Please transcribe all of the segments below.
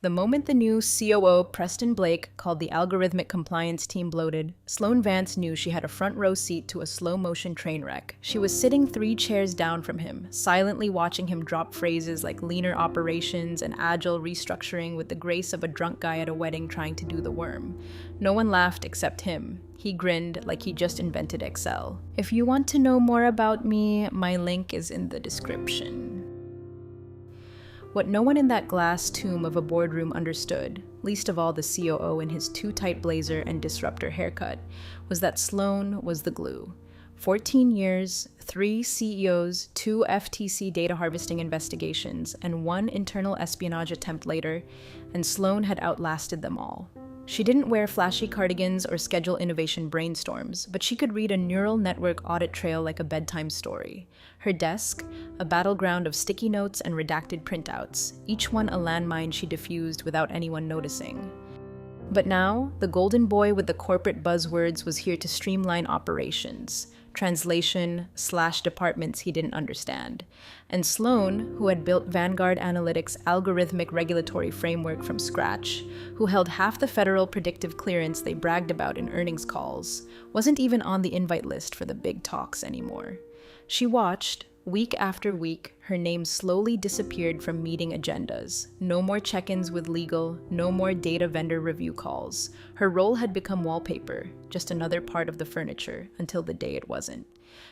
The moment the new COO, Preston Blake, called the algorithmic compliance team bloated, Sloan Vance knew she had a front row seat to a slow-motion train wreck. She was sitting 3 chairs down from him, silently watching him drop phrases like leaner operations and agile restructuring with the grace of a drunk guy at a wedding trying to do the worm. No one laughed except him. He grinned like he just invented Excel. If you want to know more about me, my link is in the description. What no one in that glass tomb of a boardroom understood, least of all the COO in his too tight blazer and disruptor haircut, was that Sloan was the glue. 14 years, 3 CEOs, 2 FTC data harvesting investigations, and 1 internal espionage attempt later, and Sloan had outlasted them all. She didn't wear flashy cardigans or schedule innovation brainstorms, but she could read a neural network audit trail like a bedtime story. Her desk, a battleground of sticky notes and redacted printouts, each one a landmine she diffused without anyone noticing. But now, the golden boy with the corporate buzzwords was here to streamline operations, translation, / departments he didn't understand. And Sloan, who had built Vanguard Analytics' algorithmic regulatory framework from scratch, who held half the federal predictive clearance they bragged about in earnings calls, wasn't even on the invite list for the big talks anymore. She watched, week after week, her name slowly disappeared from meeting agendas. No more check-ins with legal, no more data vendor review calls. Her role had become wallpaper, just another part of the furniture, until the day it wasn't.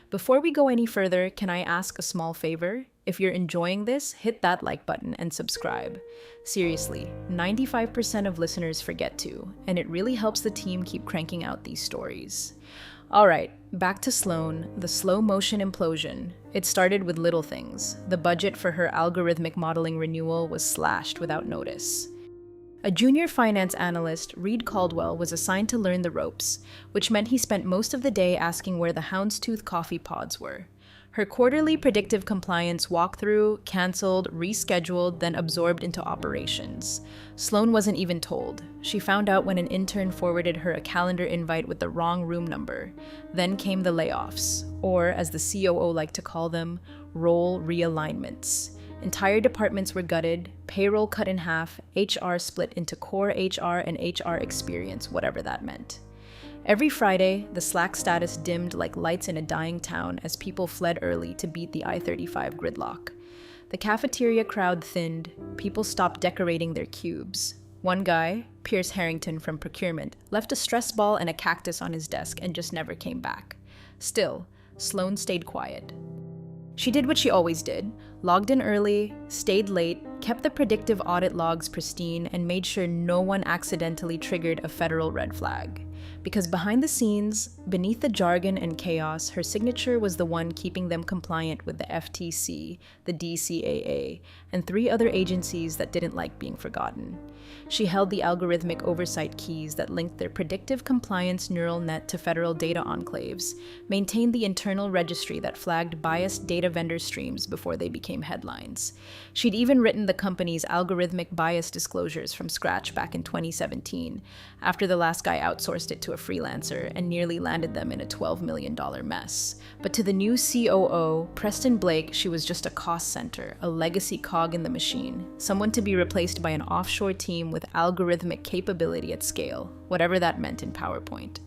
Before we go any further, can I ask a small favor? If you're enjoying this, hit that like button and subscribe. Seriously, 95% of listeners forget to, and it really helps the team keep cranking out these stories. All right, back to Sloan, the slow motion implosion. It started with little things. The budget for her algorithmic modeling renewal was slashed without notice. A junior finance analyst, Reed Caldwell, was assigned to learn the ropes, which meant he spent most of the day asking where the houndstooth coffee pods were. Her quarterly predictive compliance walkthrough, canceled, rescheduled, then absorbed into operations. Sloan wasn't even told. She found out when an intern forwarded her a calendar invite with the wrong room number. Then came the layoffs, or as the COO liked to call them, role realignments. Entire departments were gutted, payroll cut in half, HR split into core HR and HR experience, whatever that meant. Every Friday, the Slack status dimmed like lights in a dying town as people fled early to beat the I-35 gridlock. The cafeteria crowd thinned, people stopped decorating their cubes. One guy, Pierce Harrington from procurement, left a stress ball and a cactus on his desk and just never came back. Still, Sloan stayed quiet. She did what she always did, logged in early, stayed late, kept the predictive audit logs pristine, and made sure no one accidentally triggered a federal red flag. Because behind the scenes, beneath the jargon and chaos, her signature was the one keeping them compliant with the FTC, the DCAA, and 3 other agencies that didn't like being forgotten. She held the algorithmic oversight keys that linked their predictive compliance neural net to federal data enclaves, maintained the internal registry that flagged biased data vendor streams before they became headlines. She'd even written the company's algorithmic bias disclosures from scratch back in 2017, after the last guy outsourced it to a freelancer and nearly landed them in a $12 million mess. But to the new COO, Preston Blake, she was just a cost center, a legacy cog in the machine, someone to be replaced by an offshore team with algorithmic capability at scale, whatever that meant in PowerPoint.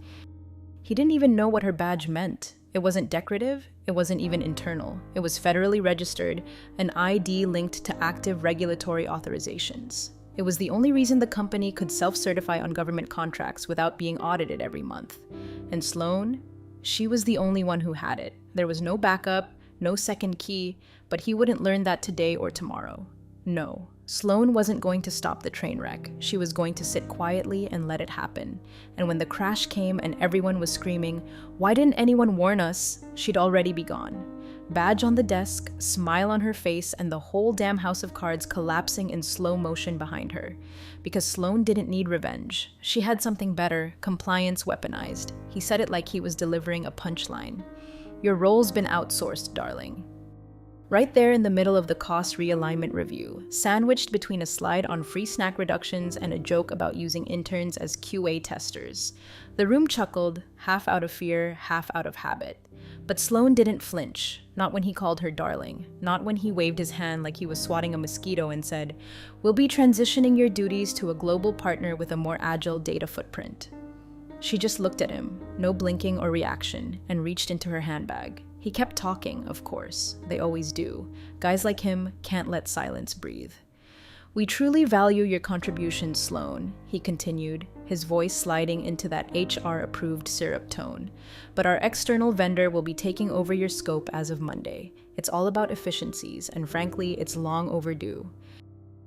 He didn't even know what her badge meant. It wasn't decorative, it wasn't even internal. It was federally registered, an ID linked to active regulatory authorizations. It was the only reason the company could self-certify on government contracts without being audited every month. And Sloan, she was the only one who had it. There was no backup, no second key, but he wouldn't learn that today or tomorrow. No, Sloan wasn't going to stop the train wreck. She was going to sit quietly and let it happen. And when the crash came and everyone was screaming, "Why didn't anyone warn us?" she'd already be gone. Badge on the desk, smile on her face, and the whole damn house of cards collapsing in slow motion behind her. Because Sloan didn't need revenge. She had something better, compliance weaponized. He said it like he was delivering a punchline. "Your role's been outsourced, darling." Right there in the middle of the cost realignment review, sandwiched between a slide on free snack reductions and a joke about using interns as QA testers. The room chuckled, half out of fear, half out of habit. But Sloan didn't flinch, not when he called her darling, not when he waved his hand like he was swatting a mosquito and said, "We'll be transitioning your duties to a global partner with a more agile data footprint." She just looked at him, no blinking or reaction, and reached into her handbag. He kept talking, of course. They always do. Guys like him can't let silence breathe. "We truly value your contributions, Sloan," he continued, his voice sliding into that HR-approved syrup tone. "But our external vendor will be taking over your scope as of Monday. It's all about efficiencies, and frankly, it's long overdue."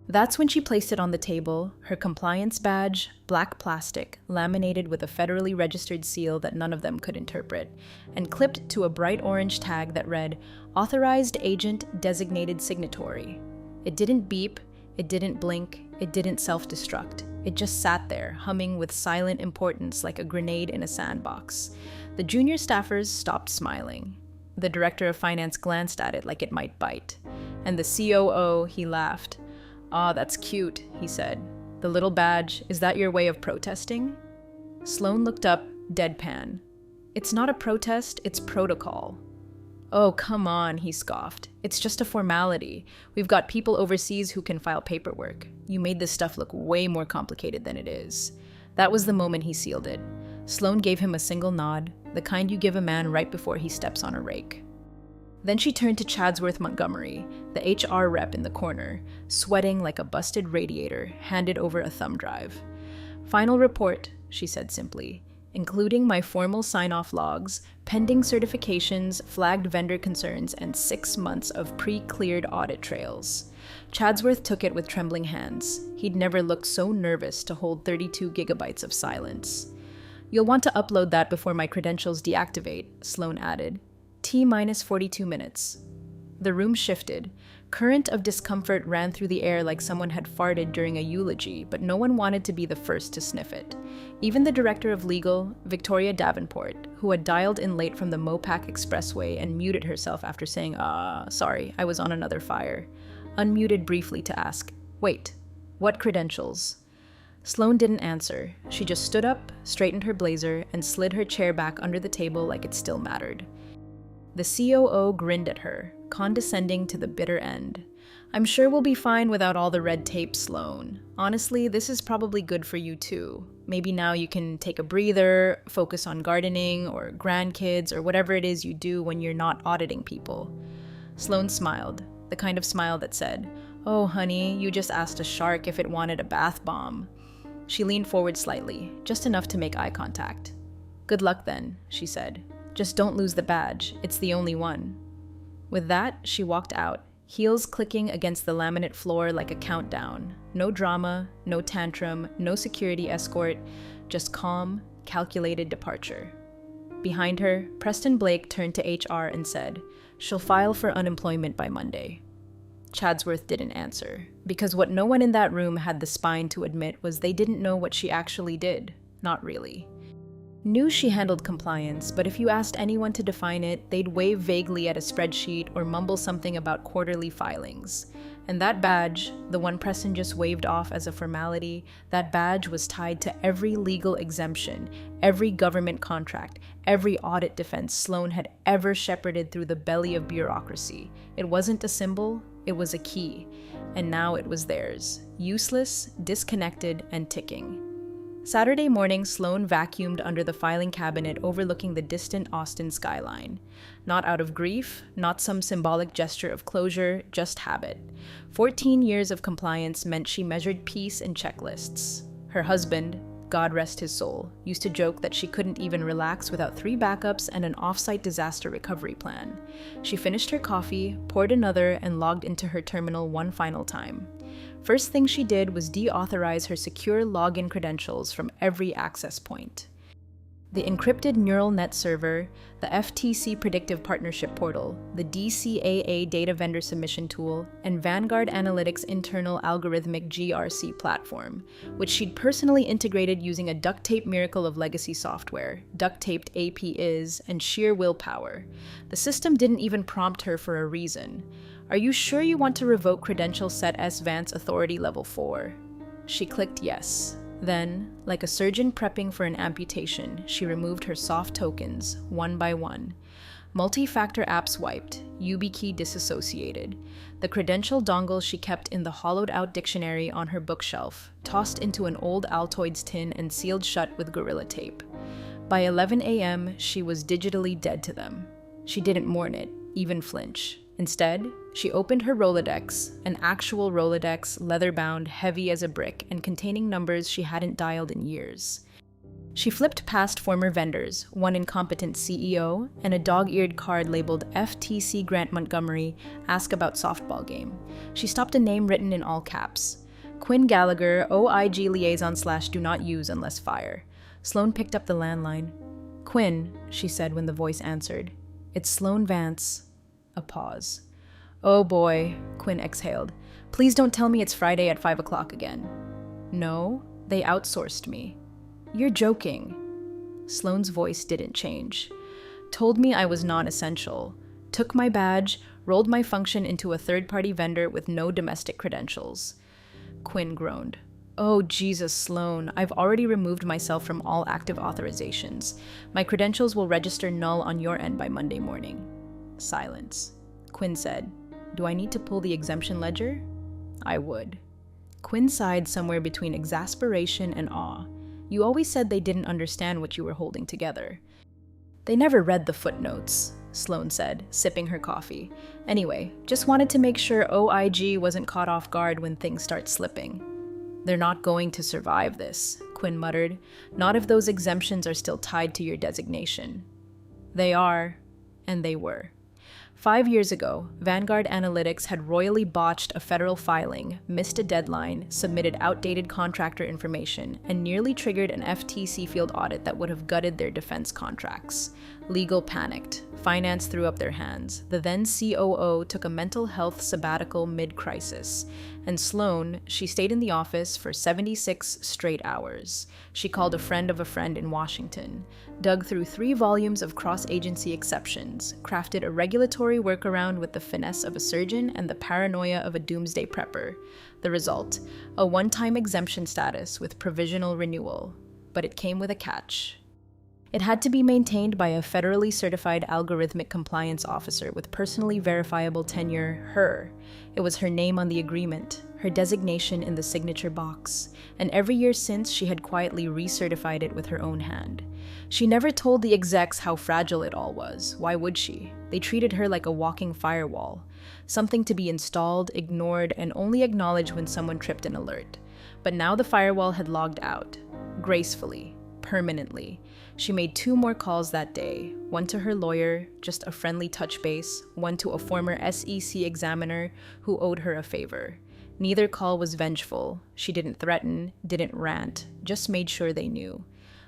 That's when she placed it on the table, her compliance badge, black plastic, laminated with a federally registered seal that none of them could interpret, and clipped to a bright orange tag that read, "Authorized Agent Designated Signatory." It didn't beep, it didn't blink, it didn't self-destruct. It just sat there, humming with silent importance like a grenade in a sandbox. The junior staffers stopped smiling. The director of finance glanced at it like it might bite. And the COO, he laughed. "Ah, that's cute," he said. "The little badge, is that your way of protesting?" Sloan looked up, deadpan. "It's not a protest, it's protocol." "Oh, come on," he scoffed. "It's just a formality. We've got people overseas who can file paperwork. You made this stuff look way more complicated than it is." That was the moment he sealed it. Sloan gave him a single nod, the kind you give a man right before he steps on a rake. Then she turned to Chadsworth Montgomery, the HR rep in the corner, sweating like a busted radiator, handed over a thumb drive. "Final report," she said simply, "including my formal sign-off logs, pending certifications, flagged vendor concerns, and 6 months of pre-cleared audit trails." Chadsworth took it with trembling hands. He'd never looked so nervous to hold 32 gigabytes of silence. "You'll want to upload that before my credentials deactivate," Sloan added. T-minus 42 minutes. The room shifted. Current of discomfort ran through the air like someone had farted during a eulogy, but no one wanted to be the first to sniff it. Even the director of legal, Victoria Davenport, who had dialed in late from the Mopac Expressway and muted herself after saying, sorry, I was on another fire," unmuted briefly to ask, "Wait, what credentials?" Sloan didn't answer. She just stood up, straightened her blazer, and slid her chair back under the table like it still mattered. The COO grinned at her, condescending to the bitter end. "I'm sure we'll be fine without all the red tape, Sloan. Honestly, this is probably good for you too. Maybe now you can take a breather, focus on gardening or grandkids or whatever it is you do when you're not auditing people." Sloan smiled, the kind of smile that said, "Oh, honey, you just asked a shark if it wanted a bath bomb." She leaned forward slightly, just enough to make eye contact. "Good luck then," she said. "Just don't lose the badge. It's the only one." With that, she walked out, heels clicking against the laminate floor like a countdown. No drama, no tantrum, no security escort, just calm, calculated departure. Behind her, Preston Blake turned to HR and said, "She'll file for unemployment by Monday." Chadsworth didn't answer, because what no one in that room had the spine to admit was they didn't know what she actually did. Not really. Knew she handled compliance, but if you asked anyone to define it, they'd wave vaguely at a spreadsheet or mumble something about quarterly filings. And that badge, the one Preston just waved off as a formality, that badge was tied to every legal exemption, every government contract, every audit defense Sloan had ever shepherded through the belly of bureaucracy. It wasn't a symbol, it was a key. And now it was theirs, useless, disconnected, and ticking. Saturday morning, Sloan vacuumed under the filing cabinet overlooking the distant Austin skyline. Not out of grief, not some symbolic gesture of closure, just habit. 14 years of compliance meant she measured peace in checklists. Her husband, God rest his soul, used to joke that she couldn't even relax without 3 backups and an off-site disaster recovery plan. She finished her coffee, poured another, and logged into her terminal one final time. First thing she did was deauthorize her secure login credentials from every access point. The encrypted neural net server, the FTC Predictive Partnership Portal, the DCAA Data Vendor Submission Tool, and Vanguard Analytics' internal algorithmic GRC platform, which she'd personally integrated using a duct tape miracle of legacy software, duct-taped AP is, and sheer willpower. The system didn't even prompt her for a reason. "Are you sure you want to revoke credentials set S. Vance Authority Level 4? She clicked yes. Then, like a surgeon prepping for an amputation, she removed her soft tokens, one by one. Multi-factor apps wiped, YubiKey disassociated. The credential dongle she kept in the hollowed-out dictionary on her bookshelf, tossed into an old Altoids tin and sealed shut with Gorilla Tape. By 11 a.m., she was digitally dead to them. She didn't mourn it, even flinch. Instead, she opened her Rolodex, an actual Rolodex, leather-bound, heavy as a brick, and containing numbers she hadn't dialed in years. She flipped past former vendors, one incompetent CEO, and a dog-eared card labeled FTC Grant Montgomery, ask about softball game. She stopped a name written in all caps. Quinn Gallagher, OIG liaison/do not use unless fire. Sloane picked up the landline. "Quinn," she said when the voice answered. "It's Sloane Vance." A pause. "Oh boy," Quinn exhaled. "Please don't tell me it's Friday at 5 o'clock again." "No, they outsourced me." "You're joking." Sloane's voice didn't change. "Told me I was non-essential. Took my badge, rolled my function into a third-party vendor with no domestic credentials." Quinn groaned. "Oh, Jesus, Sloane, I've already removed myself from all active authorizations. My credentials will register null on your end by Monday morning." Silence. Quinn said, "Do I need to pull the exemption ledger?" "I would." Quinn sighed somewhere between exasperation and awe. "You always said they didn't understand what you were holding together." "They never read the footnotes," Sloane said, sipping her coffee. "Anyway, just wanted to make sure OIG wasn't caught off guard when things start slipping." "They're not going to survive this," Quinn muttered. "Not if those exemptions are still tied to your designation." "They are, and they were." 5 years ago, Vanguard Analytics had royally botched a federal filing, missed a deadline, submitted outdated contractor information, and nearly triggered an FTC field audit that would have gutted their defense contracts. Legal panicked. Finance threw up their hands. The then COO took a mental health sabbatical mid-crisis. And Sloane, she stayed in the office for 76 straight hours. She called a friend of a friend in Washington, dug through 3 volumes of cross-agency exceptions, crafted a regulatory workaround with the finesse of a surgeon and the paranoia of a doomsday prepper. The result, a one-time exemption status with provisional renewal. But it came with a catch. It had to be maintained by a federally certified algorithmic compliance officer with personally verifiable tenure, her. It was her name on the agreement, her designation in the signature box, and every year since she had quietly recertified it with her own hand. She never told the execs how fragile it all was. Why would she? They treated her like a walking firewall, something to be installed, ignored, and only acknowledged when someone tripped an alert. But now the firewall had logged out, gracefully, permanently. She made 2 more calls that day, one to her lawyer, just a friendly touch base, one to a former SEC examiner who owed her a favor. Neither call was vengeful. She didn't threaten, didn't rant, just made sure they knew.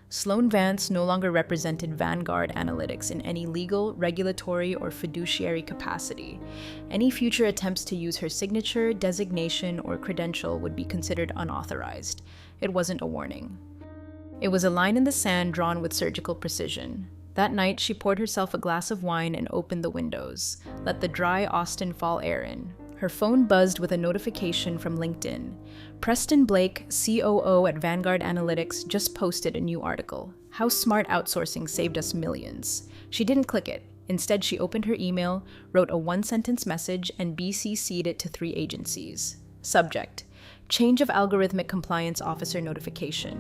Sloane Vance no longer represented Vanguard Analytics in any legal, regulatory, or fiduciary capacity. Any future attempts to use her signature, designation, or credential would be considered unauthorized. It wasn't a warning. It was a line in the sand drawn with surgical precision. That night, she poured herself a glass of wine and opened the windows, let the dry Austin fall air in. Her phone buzzed with a notification from LinkedIn. Preston Blake, COO at Vanguard Analytics, just posted a new article. How smart outsourcing saved us millions. She didn't click it. Instead, she opened her email, wrote a 1-sentence message, and BCC'd it to 3 agencies. Subject: Change of Algorithmic Compliance Officer Notification.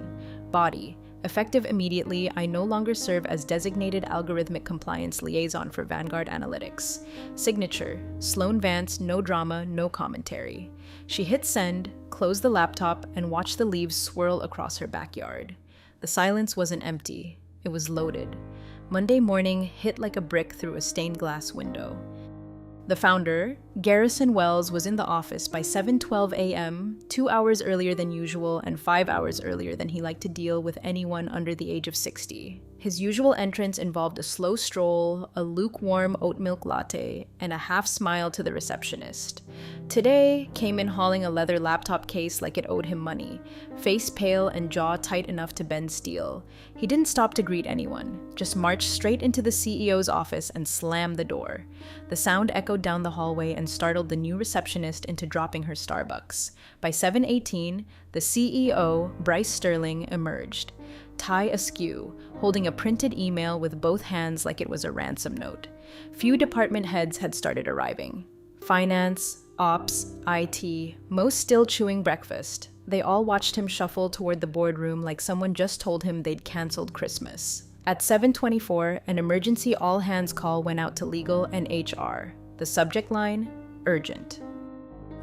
Body: Effective immediately, I no longer serve as designated algorithmic compliance liaison for Vanguard Analytics. Signature: Sloane Vance, no drama, no commentary. She hit send, closed the laptop, and watched the leaves swirl across her backyard. The silence wasn't empty. It was loaded. Monday morning hit like a brick through a stained glass window. The founder, Garrison Wells, was in the office by 7:12 a.m., 2 hours earlier than usual and 5 hours earlier than he liked to deal with anyone under the age of 60. His usual entrance involved a slow stroll, a lukewarm oat milk latte, and a half smile to the receptionist. Today came in hauling a leather laptop case like it owed him money, face pale and jaw tight enough to bend steel. He didn't stop to greet anyone, just marched straight into the CEO's office and slammed the door. The sound echoed down the hallway and and startled the new receptionist into dropping her Starbucks. By 7:18, the CEO, Bryce Sterling, emerged, tie askew, holding a printed email with both hands like it was a ransom note. Few department heads had started arriving. Finance, ops, IT, most still chewing breakfast. They all watched him shuffle toward the boardroom like someone just told him they'd canceled Christmas. At 7:24, an emergency all-hands call went out to legal and HR. The subject line, urgent.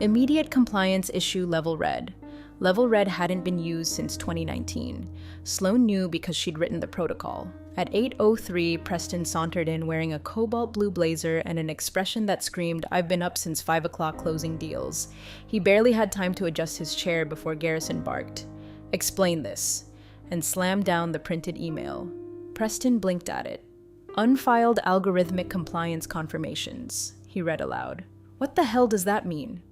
Immediate compliance issue level red. Level red hadn't been used since 2019. Sloan knew because she'd written the protocol. At 8:03, Preston sauntered in wearing a cobalt blue blazer and an expression that screamed, "I've been up since 5 o'clock closing deals." He barely had time to adjust his chair before Garrison barked, "Explain this," and slammed down the printed email. Preston blinked at it. "Unfiled algorithmic compliance confirmations," he read aloud. "What the hell does that mean?"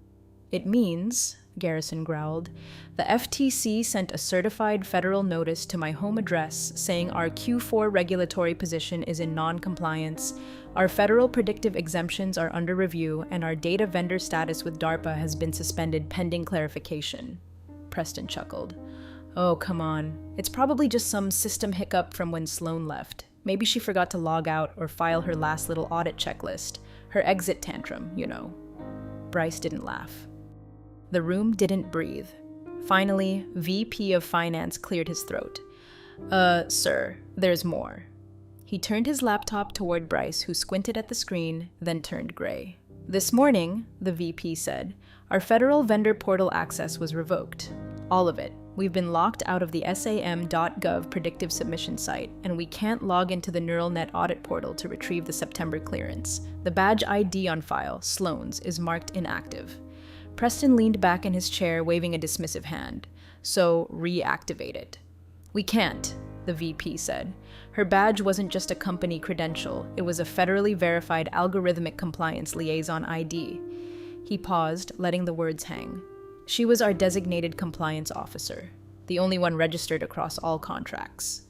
"It means," Garrison growled, "the FTC sent a certified federal notice to my home address saying our Q4 regulatory position is in non-compliance, our federal predictive exemptions are under review, and our data vendor status with DARPA has been suspended pending clarification." Preston chuckled. "Oh, come on. It's probably just some system hiccup from when Sloan left. Maybe she forgot to log out or file her last little audit checklist. Her exit tantrum, you know." Bryce didn't laugh. The room didn't breathe. Finally, VP of Finance cleared his throat. Sir, there's more." He turned his laptop toward Bryce, who squinted at the screen, then turned gray. "This morning," the VP said, "our federal vendor portal access was revoked. All of it. We've been locked out of the sam.gov predictive submission site, and we can't log into the neural net audit portal to retrieve the September clearance. The badge ID on file, Sloan's, is marked inactive." Preston leaned back in his chair, waving a dismissive hand. "So, reactivate it." "We can't," the VP said. "Her badge wasn't just a company credential, it was a federally verified algorithmic compliance liaison ID." He paused, letting the words hang. "She was our designated compliance officer, the only one registered across all contracts."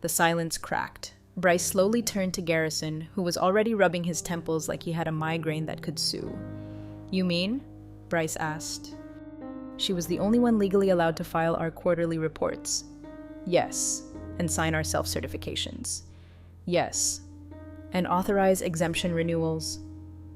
The silence cracked. Bryce slowly turned to Garrison, who was already rubbing his temples like he had a migraine that could sue. "You mean?" Bryce asked. "She was the only one legally allowed to file our quarterly reports." "Yes." "And sign our self-certifications." "Yes." "And authorize exemption renewals."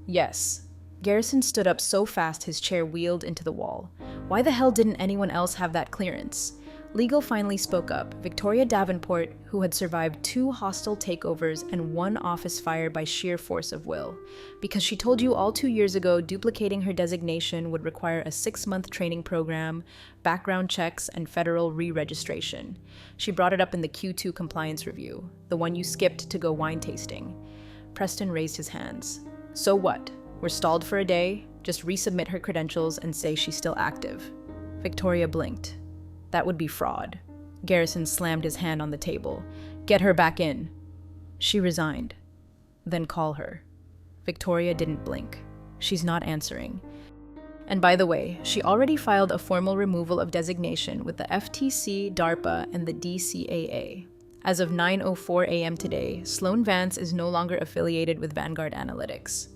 "Yes." Garrison stood up so fast his chair wheeled into the wall. Why the hell didn't anyone else have that clearance? Legal finally spoke up. Victoria Davenport, who had survived 2 hostile takeovers and 1 office fire by sheer force of will. Because she told you all 2 years ago duplicating her designation would require a 6-month training program, background checks, and federal re-registration. She brought it up in the Q2 compliance review, the one you skipped to go wine tasting. Preston raised his hands. "So what? We're stalled for a day? Just resubmit her credentials and say she's still active." Victoria blinked. "That would be fraud." Garrison slammed his hand on the table. "Get her back in." "She resigned." "Then call her." Victoria didn't blink. "She's not answering. And by the way, she already filed a formal removal of designation with the FTC, DARPA, and the DCAA. As of 9:04 a.m. today, Sloan Vance is no longer affiliated with Vanguard Analytics."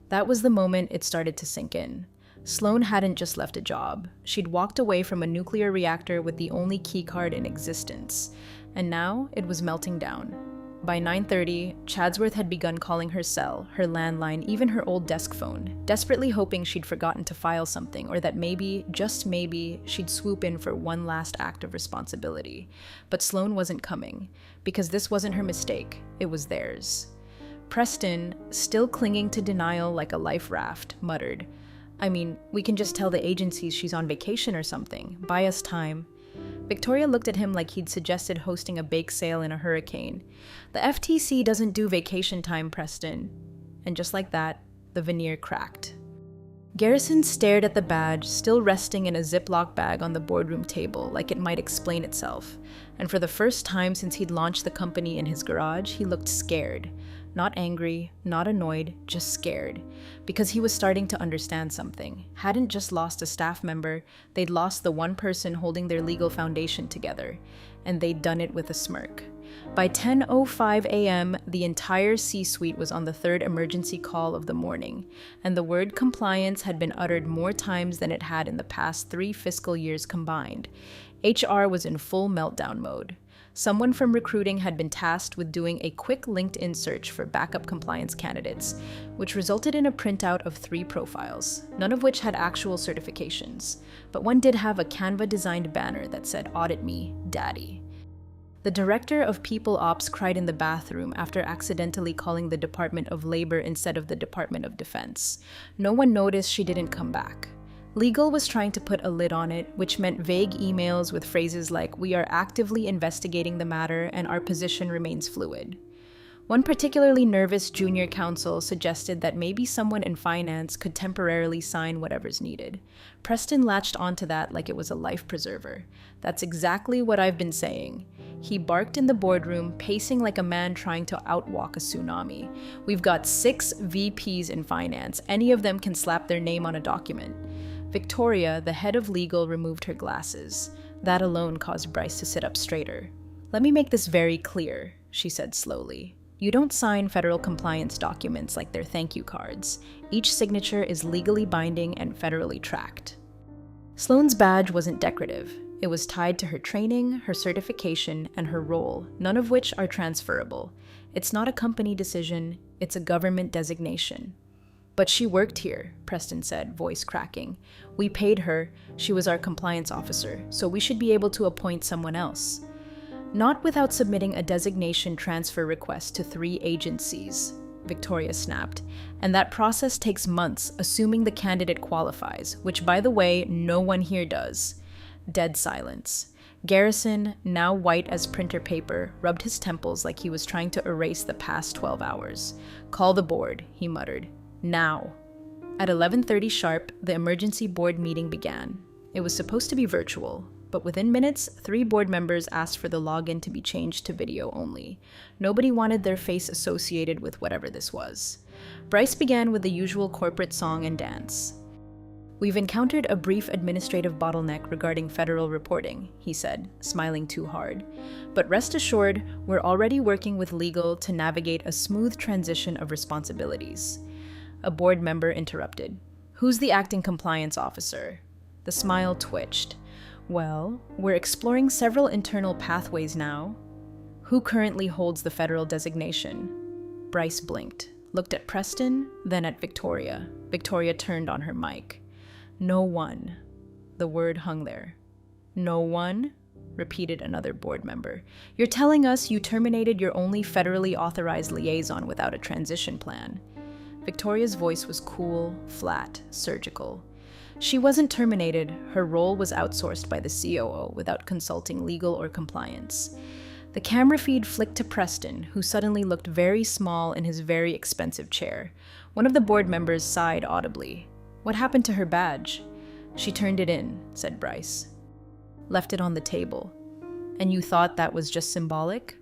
That was the moment it started to sink in. Sloan hadn't just left a job. She'd walked away from a nuclear reactor with the only keycard in existence, and now it was melting down. By 9:30, Chadsworth had begun calling her cell, her landline, even her old desk phone, desperately hoping she'd forgotten to file something or that maybe, just maybe, she'd swoop in for one last act of responsibility. But Sloan wasn't coming, because this wasn't her mistake, it was theirs. Preston, still clinging to denial like a life raft, muttered, "I mean, we can just tell the agencies she's on vacation or something. Buy us time." Victoria looked at him like he'd suggested hosting a bake sale in a hurricane. "The FTC doesn't do vacation time, Preston." And just like that, the veneer cracked. Garrison stared at the badge, still resting in a Ziploc bag on the boardroom table, like it might explain itself. And for the first time since he'd launched the company in his garage, he looked scared. Not angry, not annoyed, just scared. Because he was starting to understand something. Hadn't just lost a staff member, they'd lost the one person holding their legal foundation together. And they'd done it with a smirk. By 10:05 a.m., the entire C-suite was on the third emergency call of the morning, and the word compliance had been uttered more times than it had in the past 3 fiscal years combined. HR was in full meltdown mode. Someone from recruiting had been tasked with doing a quick LinkedIn search for backup compliance candidates, which resulted in a printout of 3 profiles, none of which had actual certifications, but one did have a Canva-designed banner that said, "Audit me, Daddy." The director of People Ops cried in the bathroom after accidentally calling the Department of Labor instead of the Department of Defense. No one noticed she didn't come back. Legal was trying to put a lid on it, which meant vague emails with phrases like, "We are actively investigating the matter and our position remains fluid." One particularly nervous junior counsel suggested that maybe someone in finance could temporarily sign whatever's needed. Preston latched onto that like it was a life preserver. "That's exactly what I've been saying." He barked in the boardroom, pacing like a man trying to outwalk a tsunami. "We've got 6 VPs in finance. Any of them can slap their name on a document." Victoria, the head of legal, removed her glasses. That alone caused Bryce to sit up straighter. "Let me make this very clear," she said slowly. "You don't sign federal compliance documents like they're thank you cards. Each signature is legally binding and federally tracked." Sloane's badge wasn't decorative. It was tied to her training, her certification, and her role, none of which are transferable. It's not a company decision, it's a government designation. "But she worked here," Preston said, voice cracking. "We paid her, she was our compliance officer, so we should be able to appoint someone else." "Not without submitting a designation transfer request to 3 agencies," Victoria snapped. "And that process takes months, assuming the candidate qualifies, which, by the way, no one here does." Dead silence. Garrison, now white as printer paper, rubbed his temples like he was trying to erase the past 12 hours. "Call the board," he muttered. "Now." At 11:30 sharp, the emergency board meeting began. It was supposed to be virtual, but within minutes, 3 board members asked for the login to be changed to video only. Nobody wanted their face associated with whatever this was. Bryce began with the usual corporate song and dance. "We've encountered a brief administrative bottleneck regarding federal reporting," he said, smiling too hard. "But rest assured, we're already working with legal to navigate a smooth transition of responsibilities." A board member interrupted. "Who's the acting compliance officer?" The smile twitched. "Well, we're exploring several internal pathways now." "Who currently holds the federal designation?" Bryce blinked, looked at Preston, then at Victoria. Victoria turned on her mic. "No one." The word hung there. "No one?" repeated another board member. "You're telling us you terminated your only federally authorized liaison without a transition plan." Victoria's voice was cool, flat, surgical. She wasn't terminated, her role was outsourced by the COO without consulting legal or compliance. The camera feed flicked to Preston, who suddenly looked very small in his very expensive chair. One of the board members sighed audibly. "What happened to her badge?" "She turned it in," said Bryce. "Left it on the table. And you thought that was just symbolic?"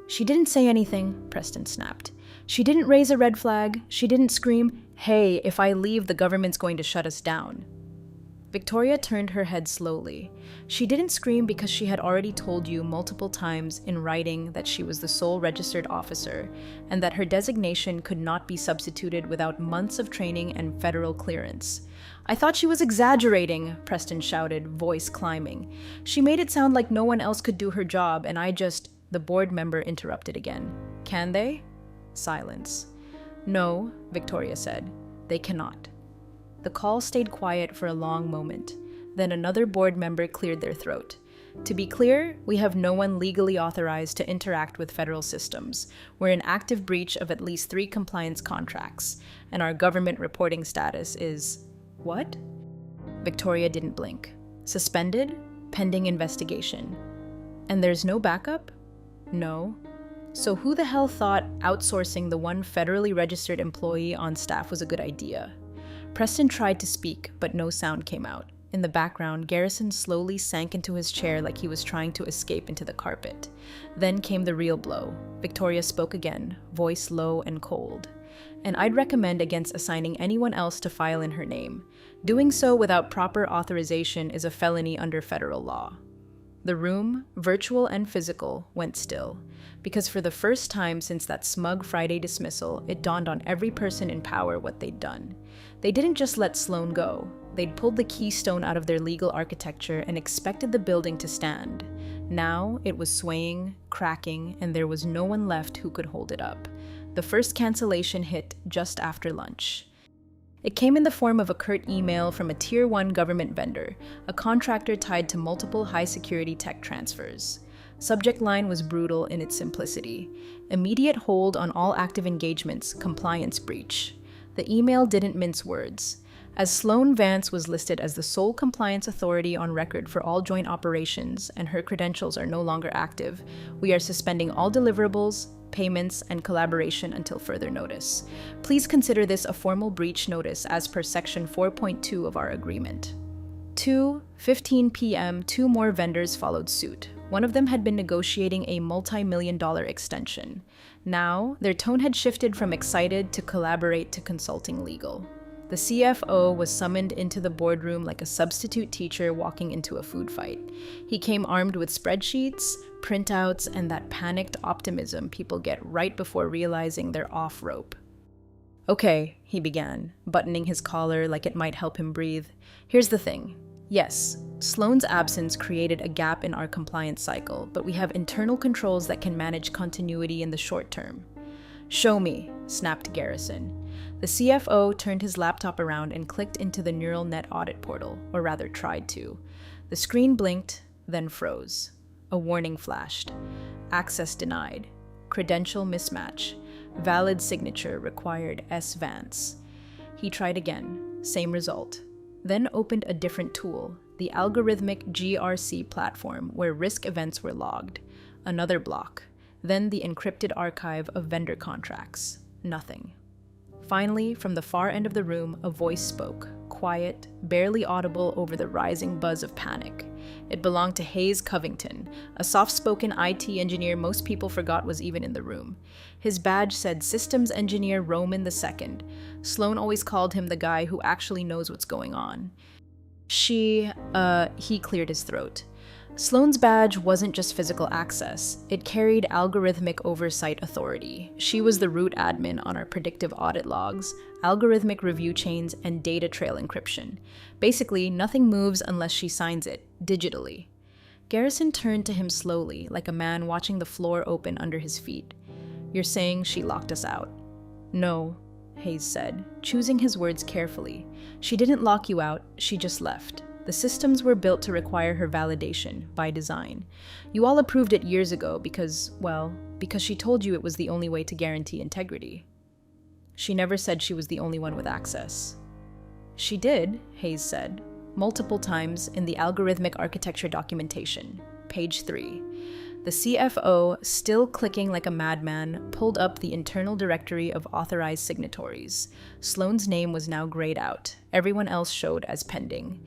"She didn't say anything," Preston snapped. "She didn't raise a red flag. She didn't scream, 'Hey, if I leave, the government's going to shut us down.'" Victoria turned her head slowly. "She didn't scream because she had already told you multiple times in writing that she was the sole registered officer and that her designation could not be substituted without months of training and federal clearance." "I thought she was exaggerating," Preston shouted, voice climbing. "She made it sound like no one else could do her job, and I just—" The board member interrupted again. "Can they?" Silence. "No," Victoria said. "They cannot." The call stayed quiet for a long moment. Then another board member cleared their throat. "To be clear, we have no one legally authorized to interact with federal systems. We're in active breach of at least 3 compliance contracts, and our government reporting status is—" "What?" Victoria didn't blink. "Suspended, pending investigation." "And there's no backup?" "No." So who the hell thought outsourcing the one federally registered employee on staff was a good idea? Preston tried to speak, but no sound came out. In the background, Garrison slowly sank into his chair like he was trying to escape into the carpet. Then came the real blow. Victoria spoke again, voice low and cold. And I'd recommend against assigning anyone else to file in her name. Doing so without proper authorization is a felony under federal law. The room, virtual and physical, went still, because for the first time since that smug Friday dismissal, it dawned on every person in power what they'd done. They didn't just let Sloan go. They'd pulled the keystone out of their legal architecture and expected the building to stand. Now it was swaying, cracking, and there was no one left who could hold it up. The first cancellation hit just after lunch. It came in the form of a curt email from a Tier 1 government vendor, a contractor tied to multiple high-security tech transfers. Subject line was brutal in its simplicity. Immediate hold on all active engagements, compliance breach. The email didn't mince words. As Sloan Vance was listed as the sole compliance authority on record for all joint operations and her credentials are no longer active, we are suspending all deliverables, payments, and collaboration until further notice. Please consider this a formal breach notice as per Section 4.2 of our agreement. 2:15 p.m., two more vendors followed suit. One of them had been negotiating a multi-million-dollar extension. Now, their tone had shifted from excited to collaborate to consulting legal. The CFO was summoned into the boardroom like a substitute teacher walking into a food fight. He came armed with spreadsheets, printouts, and that panicked optimism people get right before realizing they're off rope. Okay, he began, buttoning his collar like it might help him breathe. Here's the thing. Yes, Sloan's absence created a gap in our compliance cycle, but we have internal controls that can manage continuity in the short term. Show me, snapped Garrison. The CFO turned his laptop around and clicked into the neural net audit portal, or rather tried to. The screen blinked, then froze. A warning flashed. Access denied. Credential mismatch. Valid signature required S. Vance. He tried again. Same result. Then opened a different tool, the algorithmic GRC platform where risk events were logged. Another block. Then the encrypted archive of vendor contracts. Nothing. Finally, from the far end of the room, a voice spoke, quiet, barely audible over the rising buzz of panic. It belonged to Hayes Covington, a soft-spoken IT engineer most people forgot was even in the room. His badge said Systems Engineer Roman II. Sloan always called him the guy who actually knows what's going on. He cleared his throat. Sloan's badge wasn't just physical access, it carried algorithmic oversight authority. She was the root admin on our predictive audit logs, algorithmic review chains, and data trail encryption. Basically, nothing moves unless she signs it, digitally. Garrison turned to him slowly, like a man watching the floor open under his feet. You're saying she locked us out? No, Hayes said, choosing his words carefully. She didn't lock you out, she just left. The systems were built to require her validation, by design. You all approved it years ago because she told you it was the only way to guarantee integrity. She never said she was the only one with access. She did, Hayes said, multiple times in the algorithmic architecture documentation, page 3. The CFO, still clicking like a madman, pulled up the internal directory of authorized signatories. Sloan's name was now grayed out. Everyone else showed as pending.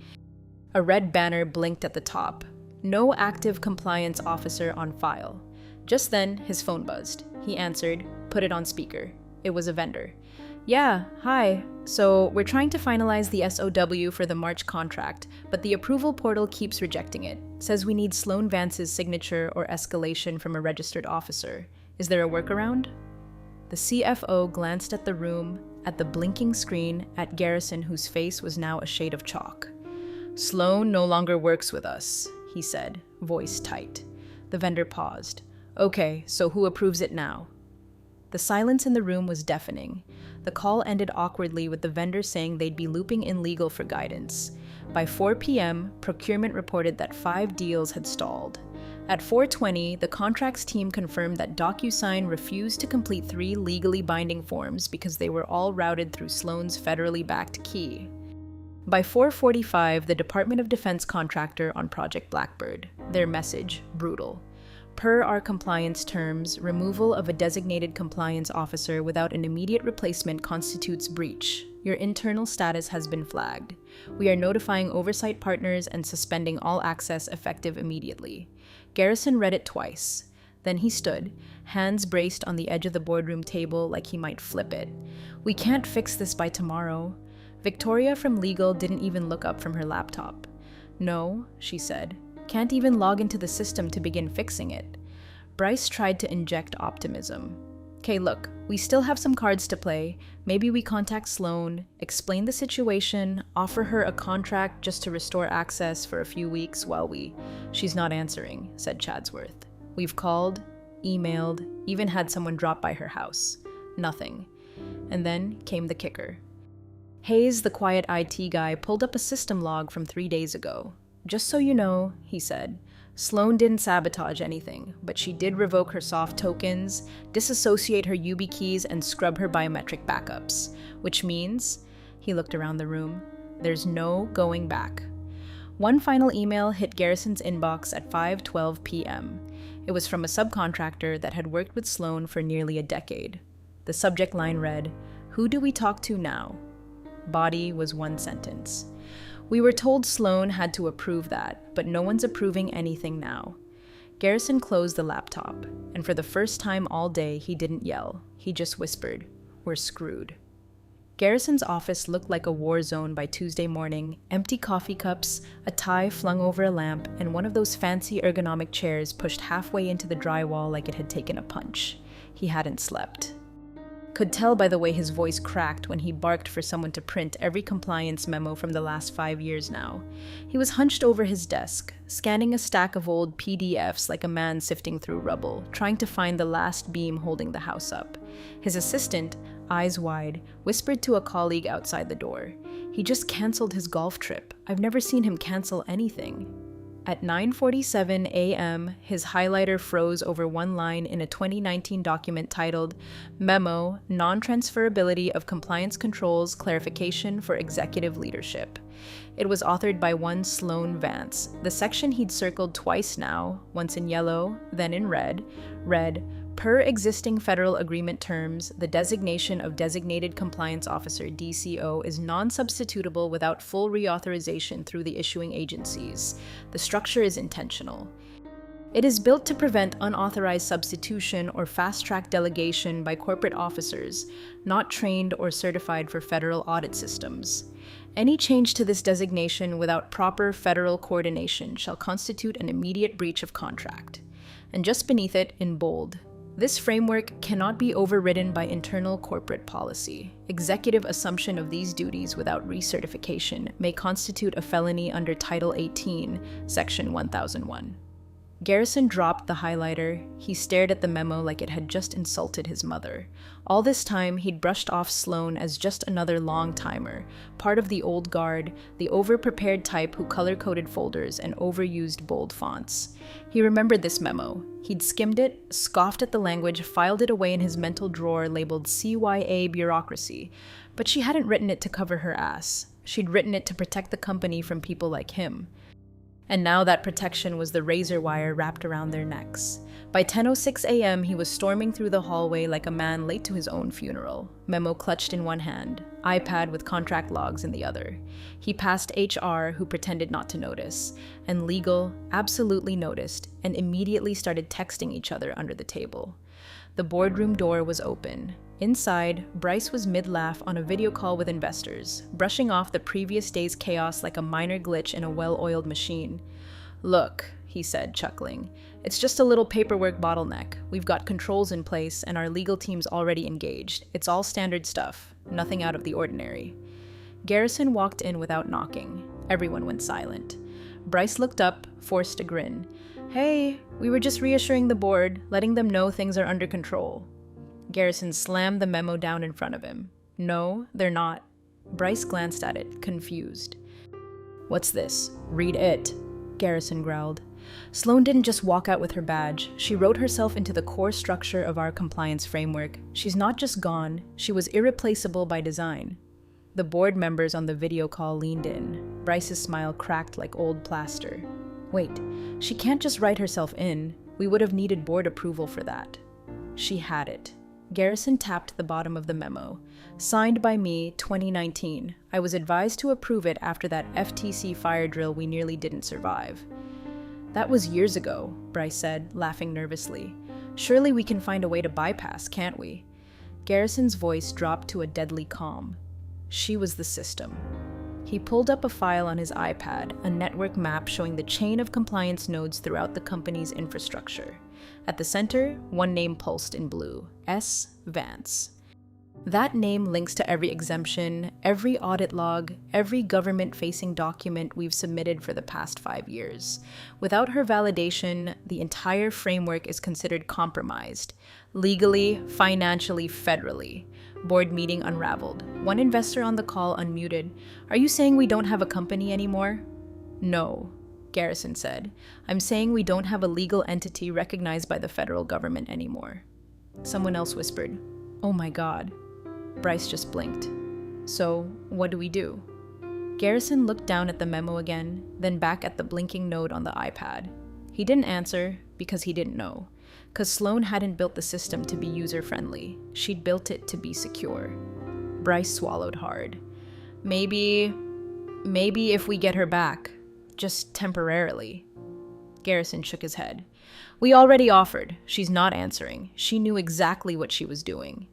A red banner blinked at the top. No active compliance officer on file. Just then, his phone buzzed. He answered, put it on speaker. It was a vendor. Yeah, hi. So, we're trying to finalize the SOW for the March contract, but the approval portal keeps rejecting it. Says we need Sloan Vance's signature or escalation from a registered officer. Is there a workaround? The CFO glanced at the room, at the blinking screen, at Garrison, whose face was now a shade of chalk. Sloan no longer works with us, he said, voice tight. The vendor paused. Okay, so who approves it now? The silence in the room was deafening. The call ended awkwardly with the vendor saying they'd be looping in legal for guidance. By 4 p.m., procurement reported that 5 deals had stalled. At 4:20, the contracts team confirmed that DocuSign refused to complete 3 legally binding forms because they were all routed through Sloan's federally backed key. By 4:45, the Department of Defense contractor on Project Blackbird. Their message, brutal. Per our compliance terms, removal of a designated compliance officer without an immediate replacement constitutes breach. Your internal status has been flagged. We are notifying oversight partners and suspending all access effective immediately. Garrison read it twice. Then he stood, hands braced on the edge of the boardroom table like he might flip it. We can't fix this by tomorrow. Victoria from legal didn't even look up from her laptop. No, she said. Can't even log into the system to begin fixing it. Bryce tried to inject optimism. Okay, look, we still have some cards to play. Maybe we contact Sloan, explain the situation, offer her a contract just to restore access for a few weeks while we... She's not answering, said Chadsworth. We've called, emailed, even had someone drop by her house. Nothing. And then came the kicker. Hayes, the quiet IT guy, pulled up a system log from 3 days ago. Just so you know, he said, Sloan didn't sabotage anything, but she did revoke her soft tokens, disassociate her YubiKeys, and scrub her biometric backups. Which means, he looked around the room, there's no going back. One final email hit Garrison's inbox at 5:12 p.m. It was from a subcontractor that had worked with Sloan for nearly a decade. The subject line read, "Who do we talk to now?" Body was one sentence. We were told Sloan had to approve that, but no one's approving anything now. Garrison closed the laptop, and for the first time all day, he didn't yell. He just whispered, "We're screwed." Garrison's office looked like a war zone by Tuesday morning, empty coffee cups, a tie flung over a lamp, and one of those fancy ergonomic chairs pushed halfway into the drywall like it had taken a punch. He hadn't slept. Could tell by the way his voice cracked when he barked for someone to print every compliance memo from the last 5 years now. He was hunched over his desk, scanning a stack of old PDFs like a man sifting through rubble, trying to find the last beam holding the house up. His assistant, eyes wide, whispered to a colleague outside the door. He just canceled his golf trip. I've never seen him cancel anything. At 9:47 a.m., his highlighter froze over one line in a 2019 document titled Memo, Non-Transferability of Compliance Controls Clarification for Executive Leadership. It was authored by one Sloan Vance. The section he'd circled twice now, once in yellow, then in red, read, Per existing federal agreement terms, the designation of Designated Compliance Officer DCO is non-substitutable without full reauthorization through the issuing agencies. The structure is intentional. It is built to prevent unauthorized substitution or fast-track delegation by corporate officers not trained or certified for federal audit systems. Any change to this designation without proper federal coordination shall constitute an immediate breach of contract. And just beneath it, in bold, this framework cannot be overridden by internal corporate policy. Executive assumption of these duties without recertification may constitute a felony under Title 18, Section 1001. Garrison dropped the highlighter. He stared at the memo like it had just insulted his mother. All this time, he'd brushed off Sloan as just another long-timer, part of the old guard, the over-prepared type who color-coded folders and overused bold fonts. He remembered this memo. He'd skimmed it, scoffed at the language, filed it away in his mental drawer labeled CYA Bureaucracy. But she hadn't written it to cover her ass. She'd written it to protect the company from people like him. And now that protection was the razor wire wrapped around their necks. By 10:06 a.m., he was storming through the hallway like a man late to his own funeral, memo clutched in one hand, iPad with contract logs in the other. He passed HR, who pretended not to notice, and legal absolutely noticed, and immediately started texting each other under the table. The boardroom door was open. Inside, Bryce was mid-laugh on a video call with investors, brushing off the previous day's chaos like a minor glitch in a well-oiled machine. Look, he said, chuckling, it's just a little paperwork bottleneck. We've got controls in place and our legal team's already engaged. It's all standard stuff, nothing out of the ordinary. Garrison walked in without knocking. Everyone went silent. Bryce looked up, forced a grin. Hey, we were just reassuring the board, letting them know things are under control. Garrison slammed the memo down in front of him. No, they're not. Bryce glanced at it, confused. What's this? Read it, Garrison growled. Sloan didn't just walk out with her badge. She wrote herself into the core structure of our compliance framework. She's not just gone, she was irreplaceable by design. The board members on the video call leaned in. Bryce's smile cracked like old plaster. Wait, she can't just write herself in. We would have needed board approval for that. She had it. Garrison tapped the bottom of the memo. Signed by me, 2019. I was advised to approve it after that FTC fire drill we nearly didn't survive. That was years ago, Bryce said, laughing nervously. Surely we can find a way to bypass, can't we? Garrison's voice dropped to a deadly calm. She was the system. He pulled up a file on his iPad, a network map showing the chain of compliance nodes throughout the company's infrastructure. At the center, one name pulsed in blue, S. Vance. That name links to every exemption, every audit log, every government-facing document we've submitted for the past 5 years. Without her validation, the entire framework is considered compromised. Legally, financially, federally. Board meeting unraveled. One investor on the call unmuted. Are you saying we don't have a company anymore? No, Garrison said. I'm saying we don't have a legal entity recognized by the federal government anymore. Someone else whispered, Oh my God. Bryce just blinked. So, what do we do? Garrison looked down at the memo again, then back at the blinking node on the iPad. He didn't answer because he didn't know. Because Sloan hadn't built the system to be user-friendly. She'd built it to be secure. Bryce swallowed hard. Maybe if we get her back. Just temporarily. Garrison shook his head. We already offered. She's not answering. She knew exactly what she was doing.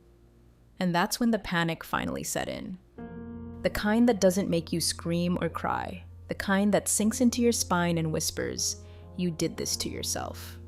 And that's when the panic finally set in. The kind that doesn't make you scream or cry. The kind that sinks into your spine and whispers, you did this to yourself.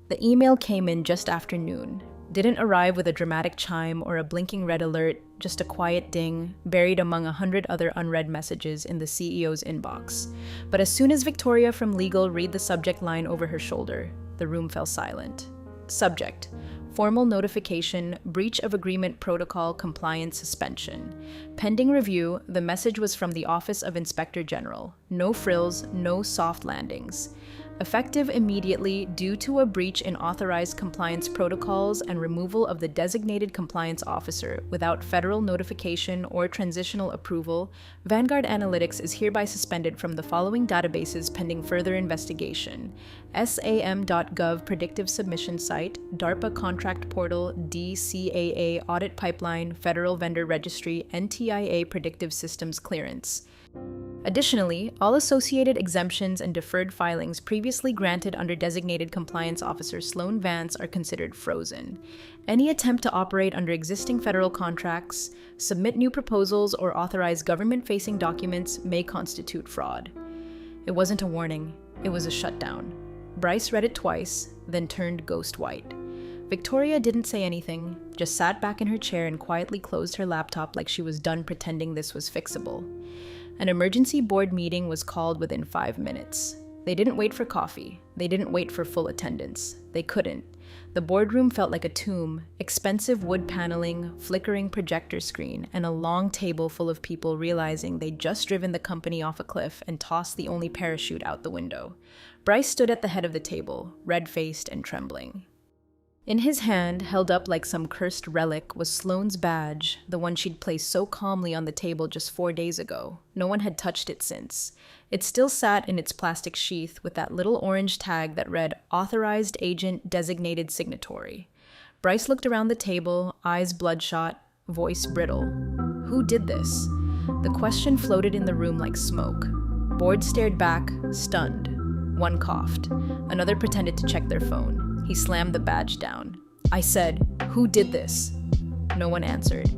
The email came in just after noon. Didn't arrive with a dramatic chime or a blinking red alert, just a quiet ding, buried among 100 other unread messages in the CEO's inbox. But as soon as Victoria from legal read the subject line over her shoulder, the room fell silent. Subject: Formal notification, breach of agreement protocol compliance suspension. Pending review, the message was from the Office of Inspector General. No frills, no soft landings. Effective immediately due to a breach in authorized compliance protocols and removal of the designated compliance officer without federal notification or transitional approval, Vanguard Analytics is hereby suspended from the following databases pending further investigation: SAM.gov predictive submission site, DARPA contract portal, DCAA audit pipeline, federal vendor registry, NTIA predictive systems clearance. Additionally, all associated exemptions and deferred filings previously granted under designated compliance officer Sloan Vance are considered frozen. Any attempt to operate under existing federal contracts, submit new proposals, or authorize government-facing documents may constitute fraud. It wasn't a warning, it was a shutdown. Bryce read it twice, then turned ghost white. Victoria didn't say anything, just sat back in her chair and quietly closed her laptop like she was done pretending this was fixable. An emergency board meeting was called within 5 minutes. They didn't wait for coffee. They didn't wait for full attendance. They couldn't. The boardroom felt like a tomb, expensive wood paneling, flickering projector screen, and a long table full of people realizing they'd just driven the company off a cliff and tossed the only parachute out the window. Bryce stood at the head of the table, red-faced and trembling. In his hand, held up like some cursed relic, was Sloane's badge, the one she'd placed so calmly on the table just 4 days ago. No one had touched it since. It still sat in its plastic sheath with that little orange tag that read, Authorized Agent Designated Signatory. Bryce looked around the table, eyes bloodshot, voice brittle. Who did this? The question floated in the room like smoke. Board stared back, stunned. One coughed. Another pretended to check their phone. He slammed the badge down. I said, who did this? No one answered.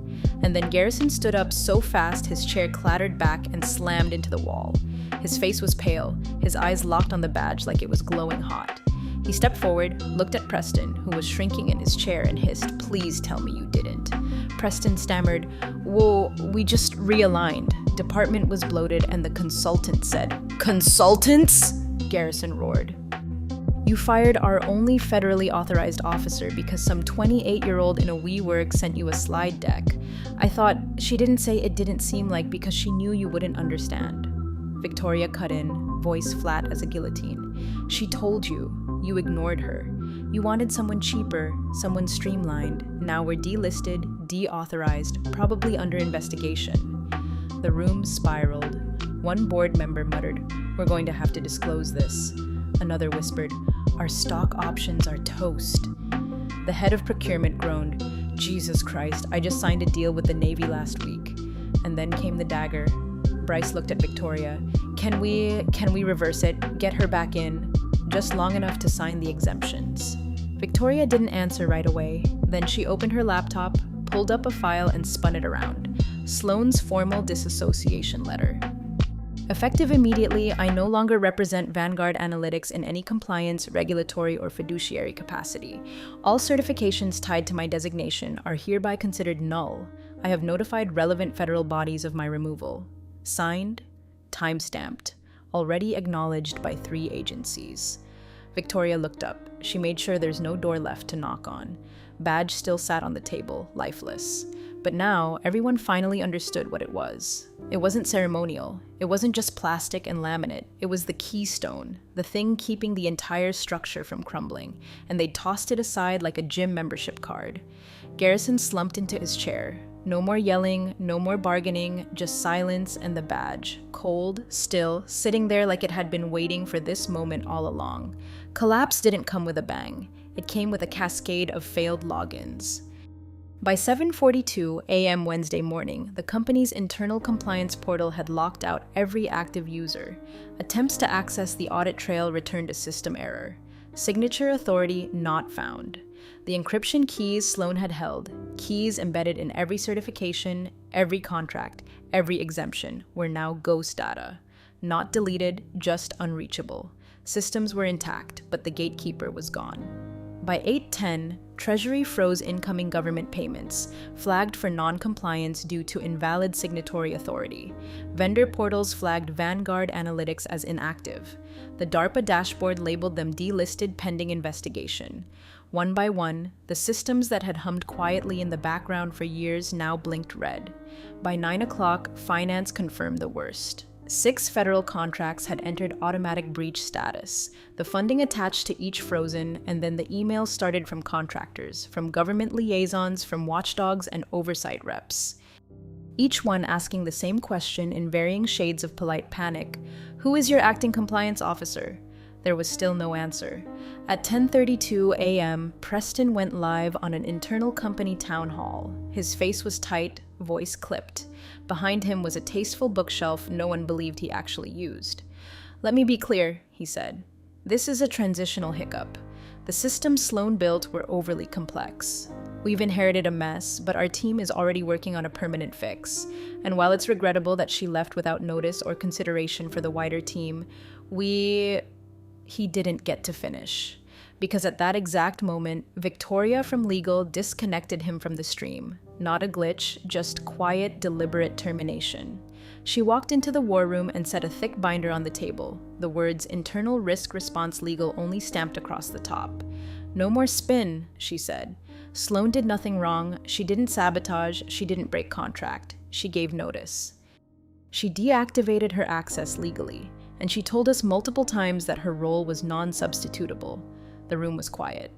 And then Garrison stood up so fast his chair clattered back and slammed into the wall. His face was pale, his eyes locked on the badge like it was glowing hot. He stepped forward, looked at Preston, who was shrinking in his chair, and hissed, Please tell me you didn't. Preston stammered, Well, we just realigned. Department was bloated and the consultant said, Consultants? Garrison roared. You fired our only federally authorized officer because some 28-year-old in a WeWork sent you a slide deck. I thought she didn't say it didn't seem like because she knew you wouldn't understand. Victoria cut in, voice flat as a guillotine. She told you. You ignored her. You wanted someone cheaper, someone streamlined. Now we're delisted, deauthorized, probably under investigation. The room spiraled. One board member muttered, We're going to have to disclose this. Another whispered, Our stock options are toast. The head of procurement groaned, Jesus Christ, I just signed a deal with the Navy last week. And then came the dagger. Bryce looked at Victoria. Can we reverse it? Get her back in. Just long enough to sign the exemptions. Victoria didn't answer right away. Then she opened her laptop, pulled up a file, and spun it around. Sloane's formal disassociation letter. Effective immediately, I no longer represent Vanguard Analytics in any compliance, regulatory, or fiduciary capacity. All certifications tied to my designation are hereby considered null. I have notified relevant federal bodies of my removal. Signed, time-stamped, already acknowledged by 3 agencies. Victoria looked up. She made sure there's no door left to knock on. Badge still sat on the table, lifeless. But now, everyone finally understood what it was. It wasn't ceremonial. It wasn't just plastic and laminate. It was the keystone, the thing keeping the entire structure from crumbling, and they tossed it aside like a gym membership card. Garrison slumped into his chair. No more yelling, no more bargaining, just silence and the badge, cold, still, sitting there like it had been waiting for this moment all along. Collapse didn't come with a bang. It came with a cascade of failed logins. By 7:42 a.m. Wednesday morning, the company's internal compliance portal had locked out every active user. Attempts to access the audit trail returned a system error. Signature authority not found. The encryption keys Sloane had held, keys embedded in every certification, every contract, every exemption, were now ghost data. Not deleted, just unreachable. Systems were intact, but the gatekeeper was gone. By 8:10, Treasury froze incoming government payments, flagged for non-compliance due to invalid signatory authority. Vendor portals flagged Vanguard Analytics as inactive. The DARPA dashboard labeled them delisted pending investigation. One by one, the systems that had hummed quietly in the background for years now blinked red. By 9 o'clock, finance confirmed the worst. 6 federal contracts had entered automatic breach status. The funding attached to each frozen, and then the emails started from contractors, from government liaisons, from watchdogs, and oversight reps. Each one asking the same question in varying shades of polite panic. Who is your acting compliance officer? There was still no answer. At 10:32 a.m., Preston went live on an internal company town hall. His face was tight, voice clipped. Behind him was a tasteful bookshelf no one believed he actually used. Let me be clear, he said. This is a transitional hiccup. The systems Sloane built were overly complex. We've inherited a mess, but our team is already working on a permanent fix. And while it's regrettable that she left without notice or consideration for the wider team, He didn't get to finish. Because at that exact moment, Victoria from legal disconnected him from the stream. Not a glitch, just quiet, deliberate termination. She walked into the war room and set a thick binder on the table, the words Internal Risk Response Legal only stamped across the top. No more spin, she said. Sloane did nothing wrong, she didn't sabotage, she didn't break contract. She gave notice. She deactivated her access legally, and she told us multiple times that her role was non-substitutable. The room was quiet.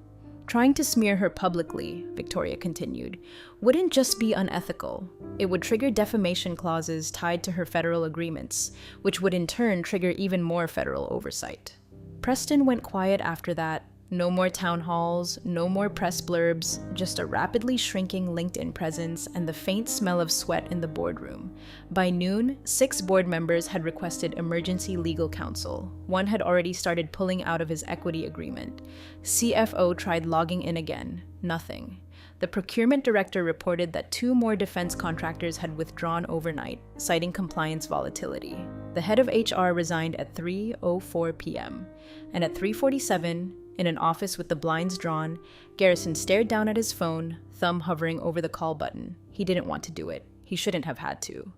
Trying to smear her publicly, Victoria continued, wouldn't just be unethical. It would trigger defamation clauses tied to her federal agreements, which would in turn trigger even more federal oversight. Preston went quiet after that. No more town halls, no more press blurbs, just a rapidly shrinking LinkedIn presence and the faint smell of sweat in the boardroom. By noon, 6 board members had requested emergency legal counsel. One had already started pulling out of his equity agreement. CFO tried logging in again. Nothing. The procurement director reported that 2 more defense contractors had withdrawn overnight, citing compliance volatility. The head of HR resigned at 3:04 p.m. And at 3:47, in an office with the blinds drawn, Garrison stared down at his phone, thumb hovering over the call button. He didn't want to do it. He shouldn't have had to.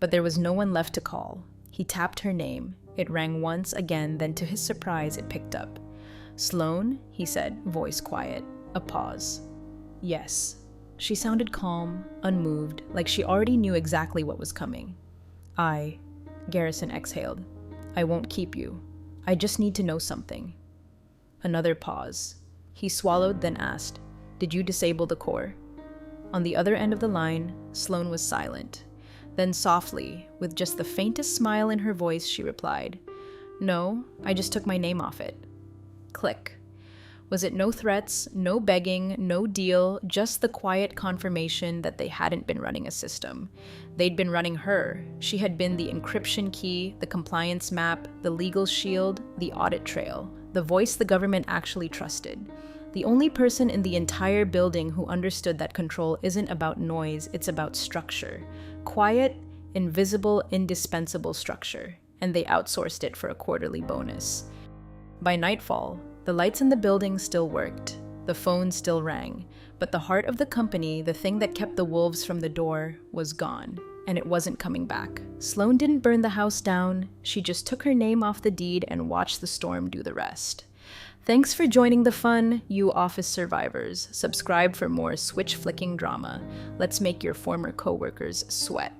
But there was no one left to call. He tapped her name. It rang once again, then to his surprise, it picked up. Sloane, he said, voice quiet. A pause. Yes. She sounded calm, unmoved, like she already knew exactly what was coming. Garrison exhaled. I won't keep you. I just need to know something. Another pause. He swallowed, then asked, Did you disable the core? On the other end of the line, Sloane was silent. Then softly, with just the faintest smile in her voice, she replied, No, I just took my name off it. Click. Was it no threats, no begging, no deal, just the quiet confirmation that they hadn't been running a system. They'd been running her. She had been the encryption key, the compliance map, the legal shield, the audit trail, the voice the government actually trusted. The only person in the entire building who understood that control isn't about noise, it's about structure. Quiet, invisible, indispensable structure. And they outsourced it for a quarterly bonus. By nightfall, the lights in the building still worked. The phone still rang. But the heart of the company, the thing that kept the wolves from the door, was gone. And it wasn't coming back. Sloan didn't burn the house down. She just took her name off the deed and watched the storm do the rest. Thanks for joining the fun, you office survivors. Subscribe for more switch-flicking drama. Let's make your former coworkers sweat.